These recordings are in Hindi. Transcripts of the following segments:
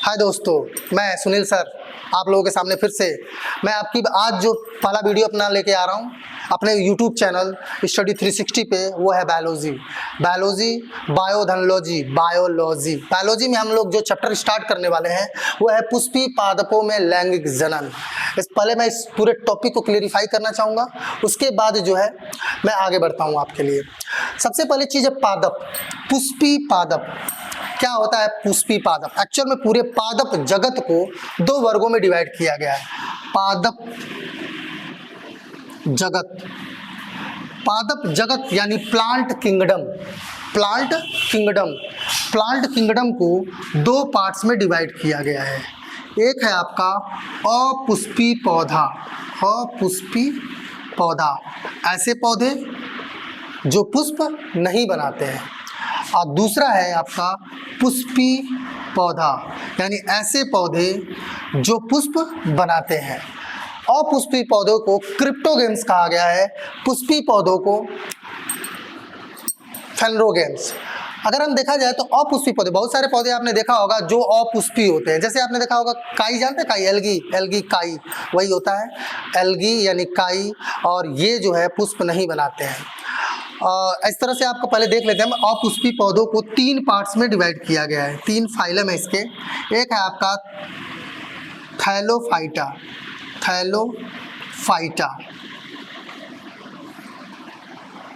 हाय दोस्तों, मैं सुनील सर आप लोगों के सामने फिर से मैं आपकी आज जो पहला वीडियो अपना लेके आ रहा हूँ अपने YouTube चैनल स्टडी 360 पे, वो है बायोलॉजी। बायोलॉजी में हम लोग जो चैप्टर स्टार्ट करने वाले हैं वो है पुष्पी पादपों में लैंगिक जनन। पहले मैं इस पूरे टॉपिक को क्लेरिफाई करना चाहूँगा, उसके बाद जो है मैं आगे बढ़ता हूँ आपके लिए। सबसे पहले चीज़ है पादप, पुष्पी पादप। क्या होता है पुष्पी पादप? एक्चुअल में पूरे पादप जगत को दो वर्गों में डिवाइड किया गया है। पादप जगत यानी प्लांट किंगडम को दो पार्ट्स में डिवाइड किया गया है। एक है आपका अपुष्पी पौधा, ऐसे पौधे जो पुष्प नहीं बनाते हैं, और दूसरा है आपका पुष्पी पौधा यानी ऐसे पौधे जो पुष्प बनाते हैं। अपुष्पी पौधों को क्रिप्टोगेम्स कहा गया है, पुष्पी पौधों को फेनरोगेम्स। अगर हम देखा जाए तो अपुष्पी पौधे, बहुत सारे पौधे आपने देखा होगा जो अपुष्पी होते हैं। जैसे आपने देखा होगा काई, जानते हैं काई? एल्गी काई वही होता है, एल्गी यानी काई। और ये जो है पुष्प नहीं बनाते हैं। इस तरह से आपको पहले देख लेते हैं। अपुष्पी पौधों को तीन पार्ट्स में डिवाइड किया गया है, तीन फाइलम है इसके। एक है आपका थैलोफाइटा,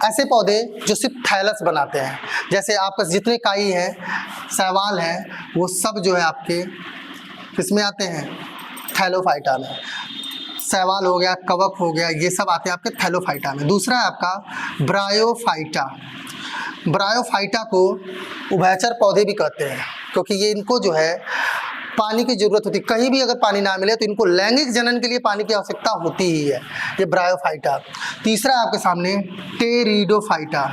ऐसे पौधे जो सिर्फ थैलस बनाते हैं। जैसे आपका जितने काई हैं, शैवाल हैं, वो सब जो है आपके किसमें आते हैं? थैलोफाइटा में। शैवाल हो गया, कवक हो गया, ये सब आते हैं आपके थैलोफाइटा में। दूसरा है आपका ब्रायोफाइटा को उभयचर पौधे भी कहते हैं, क्योंकि ये इनको जो है पानी की जरूरत होती है। कहीं भी अगर पानी ना मिले तो इनको लैंगिक जनन के लिए पानी की आवश्यकता होती ही है, ये ब्रायोफाइटा। तीसरा आपके सामने टेरिडोफाइटा।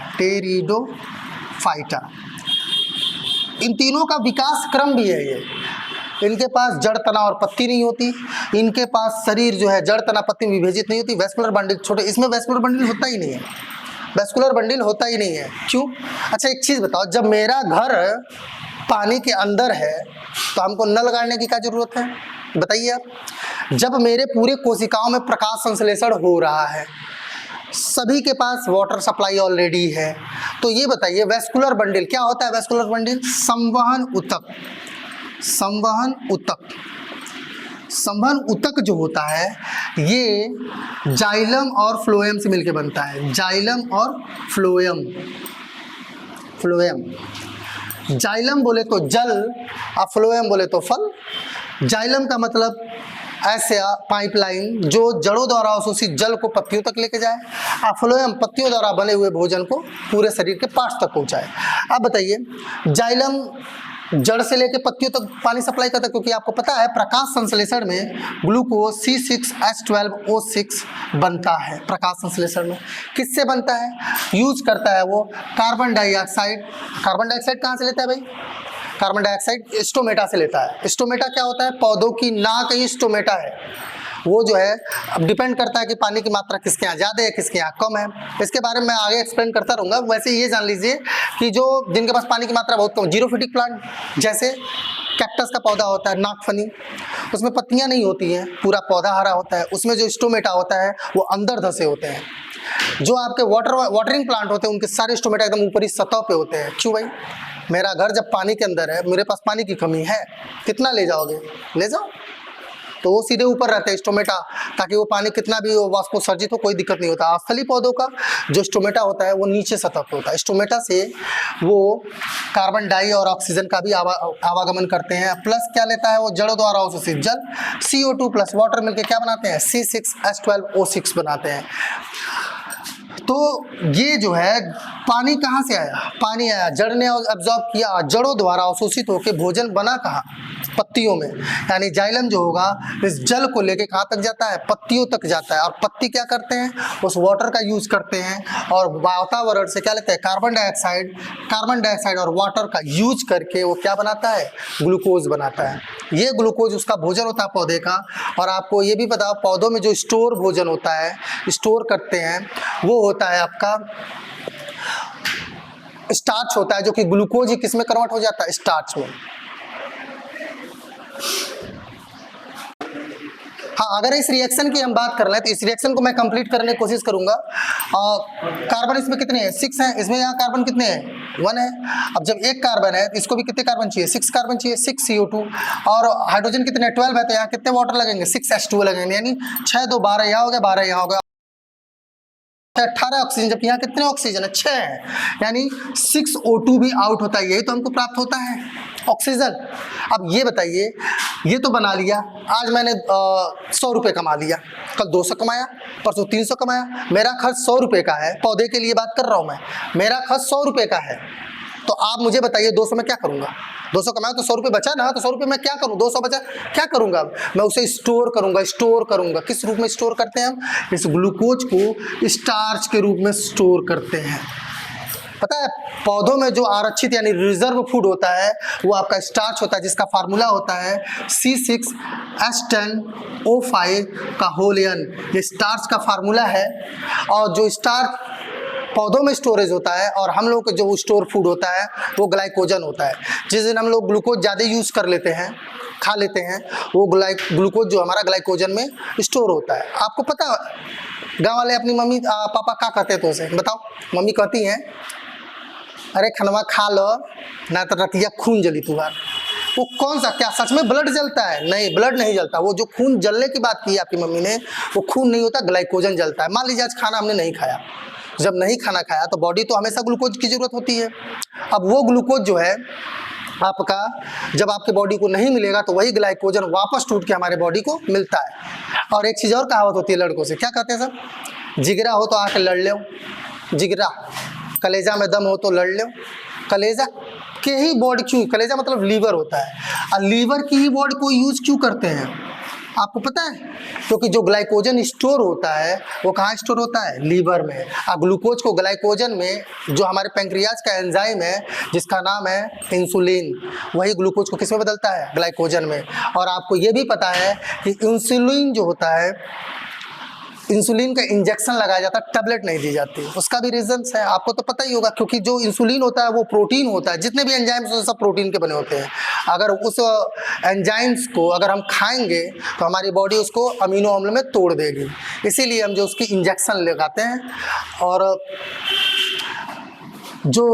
इन तीनों का विकास क्रम भी है ये। इनके पास जड़, तना और पत्ती नहीं होती। इनके पास शरीर जो है जड़, तना, पत्ती में विभाजित नहीं होती। वेस्कुलर बंडल छोटे, इसमें वेस्कुलर बंडल होता ही नहीं है। क्यों? अच्छा एक चीज़ बताओ, जब मेरा घर पानी के अंदर है तो हमको नल गाड़ने की क्या जरूरत है? बताइए आप। जब मेरे पूरे कोशिकाओं में प्रकाश संश्लेषण हो रहा है, सभी के पास वाटर सप्लाई ऑलरेडी है, तो ये बताइए वेस्कुलर बंडल क्या होता है? वेस्कुलर बंडल संवहन ऊतक जो होता है ये जाइलम और फ्लोएम से मिलकर बनता है। जाइलम और फ्लोएम। जाइलम बोले तो जल और फ्लोएम बोले तो फल। जाइलम का मतलब ऐसे पाइपलाइन जो जड़ों द्वारा अवशोषित जल को पत्तियों तक लेके जाए, और फ्लोएम पत्तियों द्वारा बने हुए भोजन को पूरे शरीर के पार्ट्स तक पहुंचाए। अब बताइए, जाइलम जड़ से लेके पत्तियों तक पानी सप्लाई करता है, क्योंकि आपको पता है प्रकाश संश्लेषण में ग्लूकोज C6H12O6 बनता है। प्रकाश संश्लेषण में किससे बनता है? यूज करता है वो कार्बन डाइऑक्साइड कहाँ से लेता है भाई? कार्बन डाइऑक्साइड स्टोमेटा से लेता है। स्टोमेटा क्या होता है? पौधों की नाक ही स्टोमेटा है। वो जो है अब डिपेंड करता है कि पानी की मात्रा किसके यहाँ ज़्यादा है, किसके यहाँ कम है। इसके बारे में मैं आगे एक्सप्लेन करता रहूँगा। वैसे ये जान लीजिए कि जो जिनके पास पानी की मात्रा बहुत कम, जीरोफिटिक प्लांट, जैसे कैक्टस का पौधा होता है, नागफनी, उसमें पत्तियाँ नहीं होती हैं, पूरा पौधा हरा होता है। उसमें जो स्टोमेटा होता है वो अंदर धसे होते हैं। जो आपके वाटरिंग प्लांट होते हैं उनके सारे स्टोमेटा एकदम ऊपरी सतह पे होते हैं। क्यों भाई? मेरा घर जब पानी के अंदर है, मेरे पास पानी की कमी है, कितना ले जाओगे? ले जाओ, तो वो सीधे ऊपर रहते हैं स्टोमेटा, ताकि वो पानी कितना भी वाष्पोत्सर्जित हो कोई दिक्कत नहीं होता। स्थलीय पौधों का जो स्टोमेटा होता है वो नीचे सतह पे होता है। स्टोमेटा से वो कार्बन डाई और ऑक्सीजन का भी आवागमन करते हैं, प्लस क्या लेता है वो जड़ों द्वारा अवशोषित जल CO2 प्लस वाटर मिलकर क्या बनाते हैं? C6H12O6 बनाते हैं। तो ये जो है पानी कहाँ से आया? पानी आया, जड़ ने एब्जॉर्ब किया, जड़ों द्वारा अवशोषित होकर भोजन बना कहाँ? पत्तियों में। यानी जाइलम जो होगा इस जल को लेके कहाँ तक जाता है? पत्तियों तक जाता है। और पत्ती क्या करते हैं? उस वाटर का यूज करते हैं और वातावरण से क्या लेते हैं? कार्बन डाइऑक्साइड और वाटर का यूज करके वो क्या बनाता है? ग्लूकोज बनाता है। ये ग्लूकोज उसका भोजन होता है पौधे का। और आपको ये भी पता, पौधों में जो स्टोर भोजन होता है, स्टोर करते हैं, वो होता है आपका स्टार्च होता है, जो कि ग्लूकोज ही किस में कन्वर्ट हो जाता है? स्टार्च में। हाँ, अगर इस रिएक्शन की हम बात कर रहे हैं तो इस रिएक्शन को मैं कंप्लीट करने की कोशिश करूंगा। कार्बन इसमें कितने हैं? 6 हैं। इसमें यहाँ कार्बन कितने हैं? 1 है। अब जब एक कार्बन है तो इसको भी कितने कार्बन चाहिए? 6 कार्बन चाहिए, 6 CO2। और हाइड्रोजन कितने? 12 है। तो यहाँ कितने वाटर लगेंगे? 6 H2O लगेंगे, यानी 6 2 12, यहाँ हो गया 12, यहाँ हो गया 18 ऑक्सीजन, जबकि यहाँ कितने ऑक्सीजन है? 6 है, यानी 6 O2 भी आउट होता है। यही तो हमको प्राप्त होता है, ऑक्सीजन। अब ये बताइए, ये तो बना लिया, आज मैंने 100 रुपये कमा लिया, कल 200 कमाया, परसों 300 कमाया, मेरा खर्च 100 रुपये का है, पौधे के लिए बात कर रहा हूँ मैं, मेरा खर्च 100 रुपये का है। तो आप मुझे बताइए 200 में क्या करूँगा? 200 कमाया तो 100 रुपये बचा ना, तो 100 रुपये में क्या करूँ? 200 बचा, क्या करूँगा? मैं उसे स्टोर करूँगा। किस रूप में स्टोर करते हैं हम? इस ग्लूकोज को स्टार्च के रूप में स्टोर करते हैं। पता है, पौधों में जो आरक्षित यानी रिजर्व फूड होता है वो आपका स्टार्च होता है, जिसका फार्मूला होता है C6H10O5 का होल n। ये स्टार्च का फार्मूला है। और जो स्टार्च पौधों में स्टोरेज होता है और हम लोग का जो स्टोर फूड होता है वो ग्लाइकोजन होता है। जिस दिन हम लोग ग्लूकोज ज़्यादा यूज़ कर लेते हैं, खा लेते हैं, वो ग्लूकोज जो हमारा ग्लाइकोजन में स्टोर होता है। आपको पता, गाँव वाले अपनी मम्मी पापा क्या कहते थे उसे बताओ? मम्मी कहती हैं, अरे खनवा खा लो ना तो रतिया खून जली तुम्हार। वो कौन सा, क्या सच में ब्लड जलता है? नहीं, ब्लड नहीं जलता। वो जो खून जलने की बात की है आपकी मम्मी ने, वो खून नहीं होता, ग्लाइकोजन जलता है। मान लीजिए आज खाना हमने नहीं खाया, जब नहीं खाना खाया तो बॉडी तो हमेशा ग्लूकोज की जरूरत होती है। अब वो ग्लूकोज जो है आपका, जब आपके बॉडी को नहीं मिलेगा तो वही ग्लाइकोजन वापस टूट के हमारे बॉडी को मिलता है। और एक चीज़ और कहावत होती है लड़कों से, क्या कहते हैं सर? जिगरा हो तो आके लड़ लो, जिगरा, कलेजा में दम हो तो लड़ लो। कलेजा के ही बॉडी क्यों, कलेजा मतलब लीवर होता है, और लीवर की ही बॉडी को यूज क्यों करते हैं आपको पता है? क्योंकि जो ग्लाइकोजन स्टोर होता है वो कहाँ स्टोर होता है? लीवर में। और ग्लूकोज को ग्लाइकोजन में, जो हमारे पैंक्रियाज का एंजाइम है जिसका नाम है इंसुलिन, वही ग्लूकोज को किस में बदलता है? ग्लाइकोजन में। और आपको ये भी पता है कि इंसुलिन जो होता है, इंसुलिन का इंजेक्शन लगाया जाता है, टैबलेट नहीं दी जाती। उसका भी रीजंस है, आपको तो पता ही होगा, क्योंकि जो इंसुलिन होता है वो प्रोटीन होता है। जितने भी एंजाइम्स होते हैं सब प्रोटीन के बने होते हैं। अगर उस एंजाइम्स को अगर हम खाएंगे तो हमारी बॉडी उसको अमीनो अम्ल में तोड़ देगी, इसीलिए हम जो उसकी इंजेक्शन लगाते हैं। और जो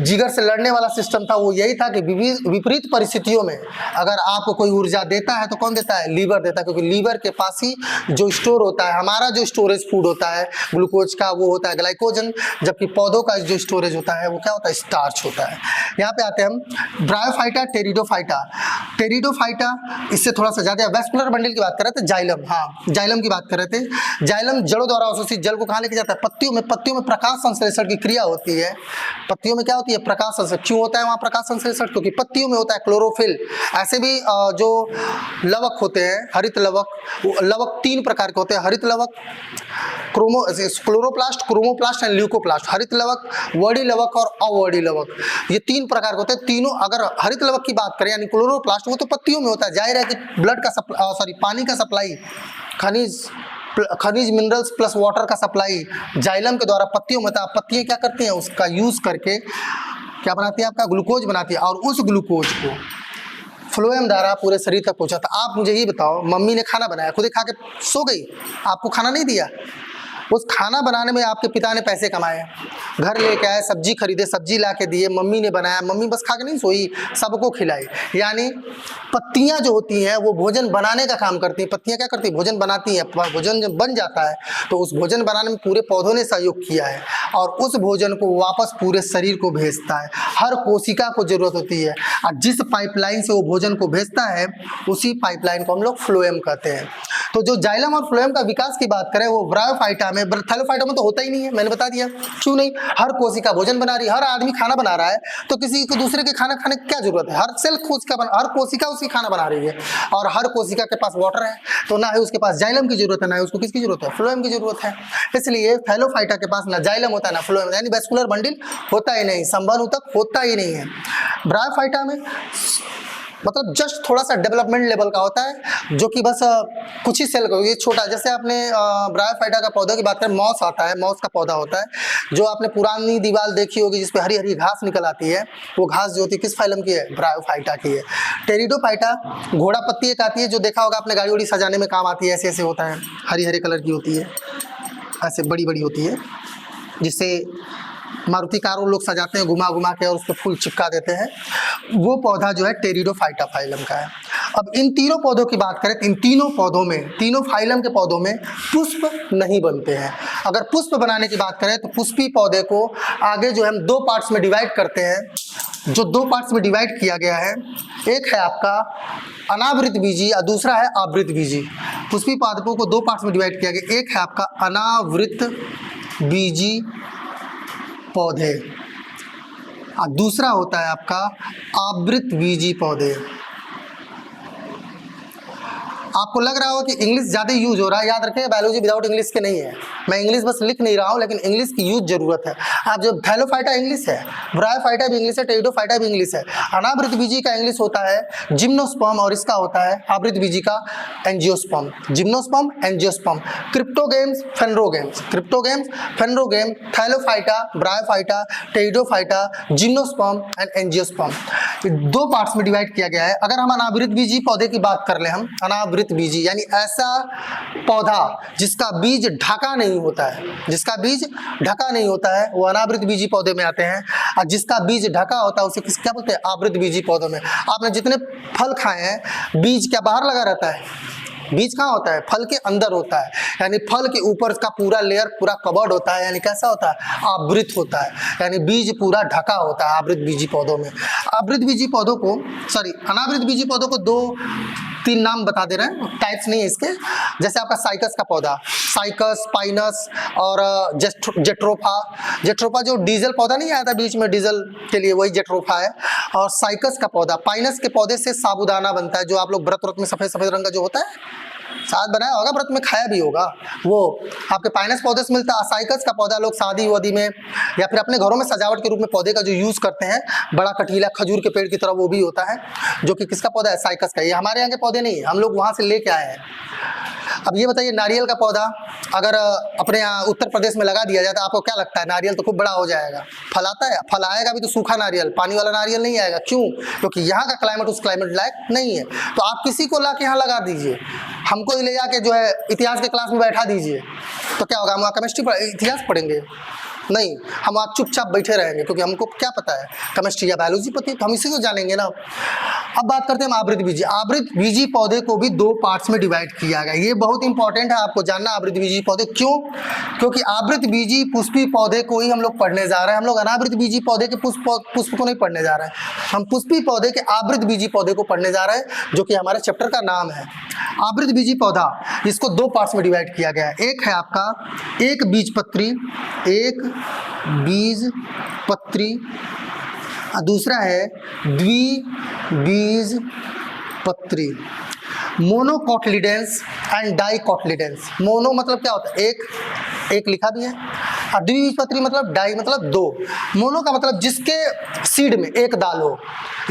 जिगर से लड़ने वाला सिस्टम था वो यही था कि विपरीत परिस्थितियों में अगर आपको कोई ऊर्जा देता है तो कौन देता है? लीवर देता है, क्योंकि लीवर के पास ही जो स्टोर होता है, हमारा जो स्टोरेज फूड होता है ग्लूकोज का, वो होता है ग्लाइकोजन, जबकि पौधों का जो स्टोरेज होता है वो क्या होता है? स्टार्च होता है। यहाँ पे आते हैं हम ब्रायोफाइटा, टेरिडोफाइटा। टेरिडोफाइटा इससे थोड़ा सा ज़्यादा, वेस्कुलर बंडल की बात कर रहे थे, जाइलम, हाँ जाइलम की बात कर रहे थे। जाइलम जड़ों द्वारा अवशोषित जल को कहाँ लेके जाता है? पत्तियों में। पत्तियों में प्रकाश संश्लेषण की क्रिया होती है। पत्तियों में क्या होती है? प्रकाश संश्लेषण। क्यों होता है वहाँ प्रकाश संश्लेषण? क्योंकि पत्तियों में होता है क्लोरोफिल। ऐसे भी जो लवक होते हैं, हरित लवक, लवक 3 प्रकार के होते हैं, हरित लवक, क्लोरोप्लास्ट, क्रोमोप्लास्ट एंड ल्यूकोप्लास्ट। हरित लवक, वर्डी लवक और अवर्डी लवक, ये 3 प्रकार के होते हैं। तीनों, अगर हरित लवक की बात करें यानी क्लोरोप्लास्ट, वो तो पत्तियों में होता है। जाहिर है कि ब्लड का पानी का सप्लाई, खनिज मिनरल्स प्लस वाटर का सप्लाई जाइलम के द्वारा पत्तियों में होता है। पत्तियां क्या करती हैं? उसका यूज करके क्या बनाती है? आपका ग्लूकोज बनाती है, और उस ग्लूकोज को फ्लोएम द्वारा पूरे शरीर तक पहुंचाता। आप मुझे ये बताओ, मम्मी ने खाना बनाया, खुद ही खा के सो गई, आपको खाना नहीं दिया। उस खाना बनाने में आपके पिता ने पैसे कमाए, घर लेके आए, सब्जी खरीदे, सब्जी ला के दिए, मम्मी ने बनाया, मम्मी बस खा के नहीं सोई, सबको खिलाई। यानी पत्तियां जो होती हैं वो भोजन बनाने का काम करती हैं। पत्तियां क्या करती हैं? भोजन बनाती हैं। भोजन जब बन जाता है तो उस भोजन बनाने में पूरे पौधों ने सहयोग किया है, और उस भोजन को वापस पूरे शरीर को भेजता है। हर कोशिका को जरूरत होती है, और जिस पाइपलाइन से वो भोजन को भेजता है उसी पाइपलाइन को हम लोग फ्लोएम कहते हैं। तो जो जाइलम और फ्लोएम का विकास की बात करें, वो ब्रायोफाइटा में, थैलोफाइटा में तो होता ही नहीं है, मैंने बता दिया। क्यों नहीं? हर कोशिका भोजन बना रही है, हर आदमी खाना बना रहा है, तो किसी को दूसरे के खाना खाने की क्या जरूरत है? हर सेल हर कोशिका उसकी खाना बना रही है, और हर कोशिका के पास वाटर है, तो ना ही उसके पास जाइलम की जरूरत है, ना ही उसको किसकी जरूरत है? फ्लोएम की जरूरत है। इसलिए थैलोफाइटा के पास ना जाइलम होता है ना फ्लोएम, यानी वेस्कुलर बंडल होता ही नहीं, संवहन ऊतक होता ही नहीं है। ब्रायोफाइटा में मतलब जस्ट थोड़ा सा डेवलपमेंट लेवल का होता है, जो कि बस कुछ ही सेल का, ये छोटा, जैसे आपने ब्रायोफाइटा का पौधा की बात करें, मॉस आता है, मॉस का पौधा होता है, जो आपने पुरानी दीवार देखी होगी जिसपे हरी हरी घास निकल आती है, वो घास जो होती है किस फाइलम की है, ब्रायोफाइटा की है। टेरिडोफाइटा घोड़ा पत्ती एक आती है, जो देखा होगा आपने गाड़ी उड़ी सजाने में काम आती है, ऐसे ऐसे होता है, हरी हरे कलर की होती है, ऐसे बड़ी बड़ी होती है, जिससे मारुति कारों लोग सजाते हैं घुमा घुमा के और उस पर फूल चिपका देते हैं, वो पौधा जो है टेरिडोफाइटा फाइलम का है। अब इन तीनों पौधों की बात करें तो इन तीनों पौधों में, तीनों फाइलम के पौधों में पुष्प नहीं बनते हैं। अगर पुष्प बनाने की बात करें तो पुष्पी पौधे को आगे जो हम दो पार्ट्स में डिवाइड करते हैं, जो दो पार्ट्स में डिवाइड किया गया है, एक है आपका अनावृत बीजी और दूसरा है आवृत बीजी। पुष्पी पादपों को दो पार्ट्स में डिवाइड किया गया, एक है आपका अनावृत बीजी पौधे और दूसरा होता है आपका आवृत बीजी पौधे। आपको लग रहा हो कि इंग्लिश ज़्यादा यूज हो रहा है, याद रखें बायोलॉजी विदाउट इंग्लिश के नहीं है, मैं इंग्लिश बस लिख नहीं रहा हूँ, लेकिन इंग्लिश की यूज जरूरत है। आप जो थैलोफाइटा इंग्लिश है, ब्रायोफाइटा भी इंग्लिश है, टेरिडोफाइटा भी इंग्लिश है। अनावृत बीजी का इंग्लिश होता है जिम्नोस्पर्म और इसका होता है आवृत बीजी का angiosperm. Gymnosperm, angiosperm. Cryptogams, phanerogams, cryptogams, phanerogam, thallophyta, bryophyta, pteridophyta, gymnosperm and angiosperm, दो पार्ट्स में डिवाइड किया गया है। अगर हम अनावृत बीजी पौधे की बात कर ले, हम अनावृत बीजी यानी ऐसा पौधा जिसका बीज ढका नहीं होता है, जिसका बीज ढका नहीं होता है, वो अनावृत बीजी पौधे में आते हैं। और जिसका बीज ढका होता है उसे किस क्या बोलते हैं, आवृत बीजी पौधों में। आपने जितने फल खाए हैं, बीज क्या बाहर लगा रहता है, बीज कहाँ होता है, फल के अंदर होता है, यानी फल के ऊपर का पूरा लेयर पूरा कवर्ड होता है, यानी कैसा होता है, आवृत होता है, यानी बीज पूरा ढका होता है आवृत बीजी पौधों में। आवृत बीजी पौधों को, सॉरी, अनावृत बीजी पौधों को दो तीन नाम बता दे रहे हैं, टाइप्स नहीं है इसके। जैसे आपका साइकस का पौधा, साइकस, पाइनस और जेट्रोफा। जेट्रोफा जो डीजल पौधा नहीं आया था बीच में डीजल के लिए, वही जेट्रोफा है। और साइकस का पौधा, पाइनस के पौधे से साबूदाना बनता है, जो आप लोग व्रत व्रत में सफेद सफेद रंग का जो होता है, शायद बनाया होगा, व्रत में खाया भी होगा, वो आपके पाइनस पौधे से मिलता है। साइकस का पौधा लोग शादी वादी में या फिर अपने घरों में सजावट के रूप में पौधे का जो यूज़ करते हैं, बड़ा कटीला खजूर के पेड़ की तरह वो भी होता है, जो कि किसका पौधा है, साइकस का। ये हमारे यहाँ के पौधे नहीं है, हम लोग वहाँ से लेके आए हैं। अब ये बताइए, नारियल का पौधा अगर अपने यहाँ उत्तर प्रदेश में लगा दिया जाए तो आपको क्या लगता है, नारियल तो खूब बड़ा हो जाएगा, फल आता है, फल आएगा भी तो सूखा नारियल, पानी वाला नारियल नहीं आएगा। क्यों? क्योंकि यहाँ का क्लाइमेट उस क्लाइमेट लायक नहीं है। तो आप किसी को ला के यहाँ लगा दीजिए, हमको ले जाके जो है इतिहास के क्लास में बैठा दीजिए, तो क्या होगा, हम वहाँ केमिस्ट्री इतिहास पढ़ेंगे नहीं, हम आज चुपचाप बैठे रहेंगे, क्योंकि हमको क्या पता है, केमिस्ट्री या बायोलॉजी पता है, तो हम इसी को जानेंगे ना। अब बात करते हैं हम आवृत बीजी। आवृत बीजी पौधे को भी दो पार्ट्स में डिवाइड किया गया, ये बहुत इंपॉर्टेंट है आपको जानना, आवृत बीजी पौधे। क्यों? क्योंकि आवृत बीजी पुष्पी पौधे को ही हम लोग पढ़ने जा रहे हैं, हम लोग अनावृत बीजी पौधे के पुष्प को नहीं पढ़ने जा रहे हैं, हम पुष्पी पौधे के आवृत बीजी पौधे को पढ़ने जा रहे हैं, जो कि हमारे चैप्टर का नाम है आवृत बीजी पौधा। इसको दो पार्ट्स में डिवाइड किया गया है, एक है आपका एक बीजपत्री, एक बीजपत्री, दूसरा है द्विबीजपत्री। मोनोकोटलिडेंस एंड डाइकोटलिडेंस। मोनो मतलब क्या होता है, एक लिखा भी है, और द्विबीजपत्री मतलब डाई मतलब दो। मोनो का मतलब जिसके सीड में एक दाल हो,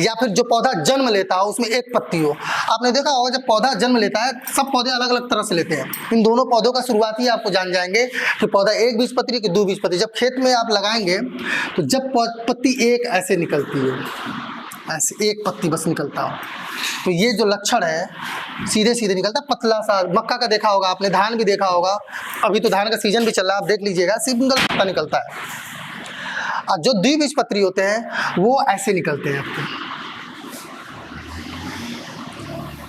या फिर जो पौधा जन्म लेता हो उसमें एक पत्ती हो। आपने देखा होगा जब पौधा जन्म लेता है, सब पौधे अलग अलग तरह से लेते हैं, इन दोनों पौधों का शुरुआती आपको जान जाएंगे कि पौधा एक बीजपत्री कि दो बीजपत्री। जब खेत में आप लगाएंगे तो जब पत्ती एक ऐसे निकलती है, ऐसे एक पत्ती बस निकलता हो, तो ये जो लक्षण है सीधे सीधे निकलता है, पतला सा। मक्का का देखा होगा आपने, धान भी देखा होगा, अभी तो धान का सीजन भी चल रहा है, आप देख लीजिएगा, सिंगल पत्ता निकलता है। और जो द्विबीजपत्री होते हैं वो ऐसे निकलते हैं, आपको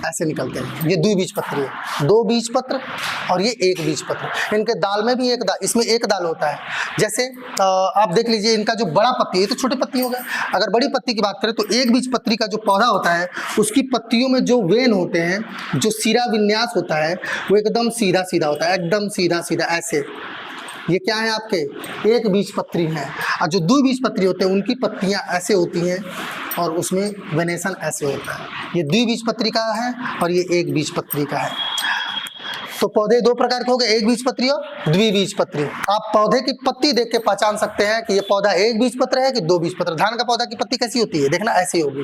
ऐसे निकलते हैं। ये द्विबीजपत्री है, दो बीजपत्र और ये एक बीजपत्र। इनके दाल में भी एक दाल, इसमें एक दाल होता है। जैसे आप देख लीजिए, इनका जो बड़ा पत्ती है, तो छोटे पत्ती हो गए। अगर बड़ी पत्ती की बात करें तो एक बीजपत्री का जो पौधा होता है, उसकी पत्तियों में जो वेन होते हैं, जो सिरा विन्यास होता है, वो एकदम सीधा सीधा होता है, एकदम सीधा सीधा ऐसे। ये क्या है, आपके एक बीजपत्री हैं। और जो दो बीजपत्री होते हैं उनकी पत्तियां ऐसे होती हैं और उसमें वेनेशन ऐसे होता है। ये द्विबीजपत्री का है और ये एक बीजपत्री का है। तो पौधे दो प्रकार के हो गए, एक बीजपत्री और द्विबीजपत्री। आप पौधे की पत्ती देख के पहचान सकते हैं कि ये पौधा एक बीजपत्र है कि दो बीजपत्र। धान का पौधा की पत्ती कैसी होती है, देखना ऐसी होगी,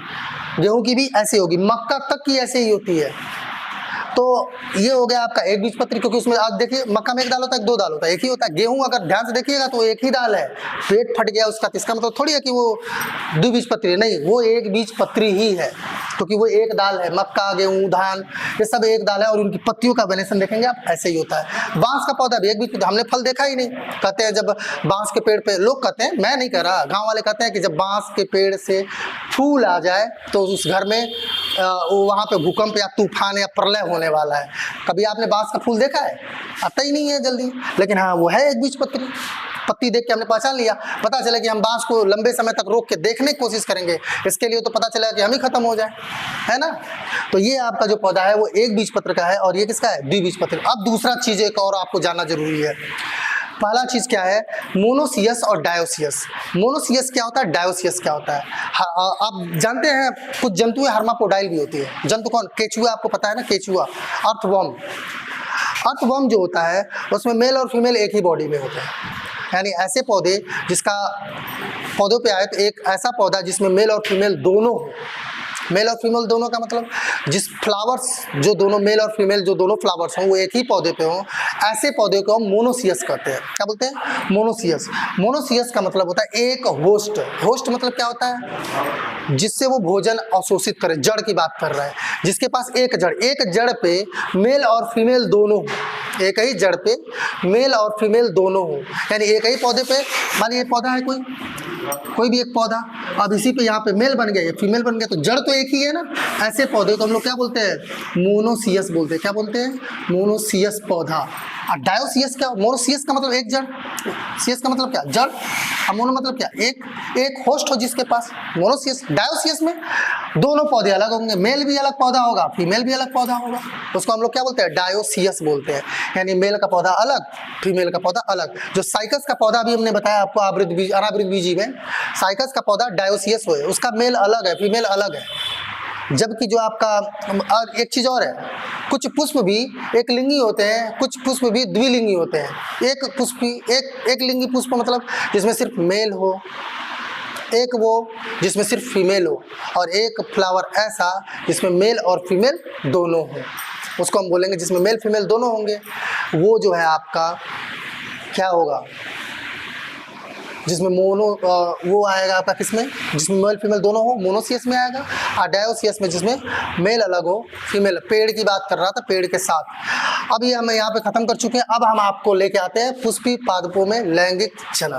गेहूं की भी ऐसी होगी, मक्का तक की ऐसे ही होती है। तो ये हो गया आपका एक बीजपत्री, क्योंकि उसमें आज देखिए मक्का में एक दाल होता है, दो दाल होता है, एक ही होता है। गेहूं अगर ध्यान से देखिएगा तो एक ही दाल है, पेट फट गया उसका, इसका मतलब थोड़ी है कि वो द्विबीजपत्री, नहीं, वो एक बीजपत्री ही है, क्योंकि वो एक दाल है। मक्का, गेहूं, धान, ये सब एक दाल है और उनकी पत्तियों का वेरिएशन देखेंगे आप, ऐसे ही होता है। बांस का पौधा भी एक बीजपत्री, हमने फल देखा ही नहीं। कहते हैं जब बांस के पेड़ पे, लोग कहते हैं, मैं नहीं कह रहा, गाँव वाले कहते हैं कि जब बांस के पेड़ से फूल आ जाए तो उस घर में वहाँ पे भूकंप या तूफान या प्रलय होने वाला है। कभी आपने बांस का फूल देखा है? आता ही नहीं है जल्दी, लेकिन हाँ वो है एक बीजपत्री। पत्ती देख के हमने पहचान लिया, पता चला कि हम बांस को लंबे समय तक रोक के देखने की कोशिश करेंगे, इसके लिए तो पता चला कि हम ही खत्म हो जाए, है ना। तो ये आपका जो पौधा है वो एक बीजपत्र का है और ये किसका है, द्विबीजपत्र। अब दूसरा चीज एक और आपको जानना जरूरी है। पहला चीज क्या है, मोनोसियस और डायोसियस। मोनोसियस क्या होता है, डायोसियस क्या होता है? आप जानते हैं कुछ जंतु हर्मापोडाइल भी होती है। जंतु कौन? केचुआ, आपको पता है ना, केचुआ, अर्थवर्म। अर्थवर्म जो होता है उसमें मेल और फीमेल एक ही बॉडी में होते हैं, यानी ऐसे पौधे जिसका पौधों पे आए तो एक ऐसा पौधा जिसमें मेल और फीमेल दोनों हो। मेल और फीमेल दोनों का मतलब जिस फ्लावर्स जो दोनों मेल और फीमेल जो दोनों फ्लावर्स हों वो एक ही पौधे पे हों, ऐसे पौधे को हम मोनोसियस कहते हैं। क्या बोलते हैं? मोनोसियस। मोनोसियस का मतलब होता है एक होस्ट। होस्ट मतलब क्या होता है? जिससे वो भोजन अवशोषित करे, जड़ की बात कर रहा है, जिसके पास एक जड़ पे मेल और फीमेल दोनों हो, एक ही जड़ पे मेल और फीमेल दोनों हो, यानी एक ही पौधे पे, मान लीजिए पौधा है कोई भी एक पौधा, अब इसी पे यहाँ पे मेल बन गया, फीमेल बन गया, तो जड़ तो एक ही है ना। ऐसे पौधे को हम लोग क्या बोलते हैं? मोनोसियस बोलते हैं। क्या बोलते हैं? मोनोसियस पौधा। और डायोसियस क्या? मोनोसियस का मतलब एक जड़, सियस का मतलब क्या? जड़। और मोनो मतलब क्या? एक होस्ट हो जिसके पास। मोनोसियस। डायोसियस में दोनों पौधे अलग होंगे, मेल भी अलग पौधा होगा, फीमेल भी अलग पौधा होगा, उसको हम लोग क्या बोलते हैं? डायोसियस बोलते हैं, यानी मेल का पौधा अलग, फीमेल का पौधा अलग। जो साइकस का पौधा भी हमने बताया आपको अनावृत बीजी में, साइकस का पौधा डायोसियस है, उसका मेल अलग है, फीमेल अलग है। जबकि जो आपका, और एक चीज और है, कुछ पुष्प भी एक लिंगी होते हैं, कुछ पुष्प भी द्विलिंगी होते हैं। एक लिंगी पुष्प मतलब जिसमें सिर्फ मेल हो, एक वो जिसमें सिर्फ फीमेल हो, और एक फ्लावर ऐसा जिसमें मेल और फीमेल दोनों हो, उसको हम बोलेंगे, जिसमें मेल फीमेल दोनों होंगे, वो जो है आपका क्या होगा, जिसमें मोनो वो आएगा आपका किसमें, जिसमें मेल फीमेल दोनों हो, मोनोसियस में आएगा। और डायोसियस में जिसमें मेल अलग हो, फीमेल। पेड़ की बात कर रहा था, पेड़ के साथ। अब ये हम यहाँ पे खत्म कर चुके हैं। अब हम आपको लेके आते हैं पुष्पी पादपों में लैंगिक जनन।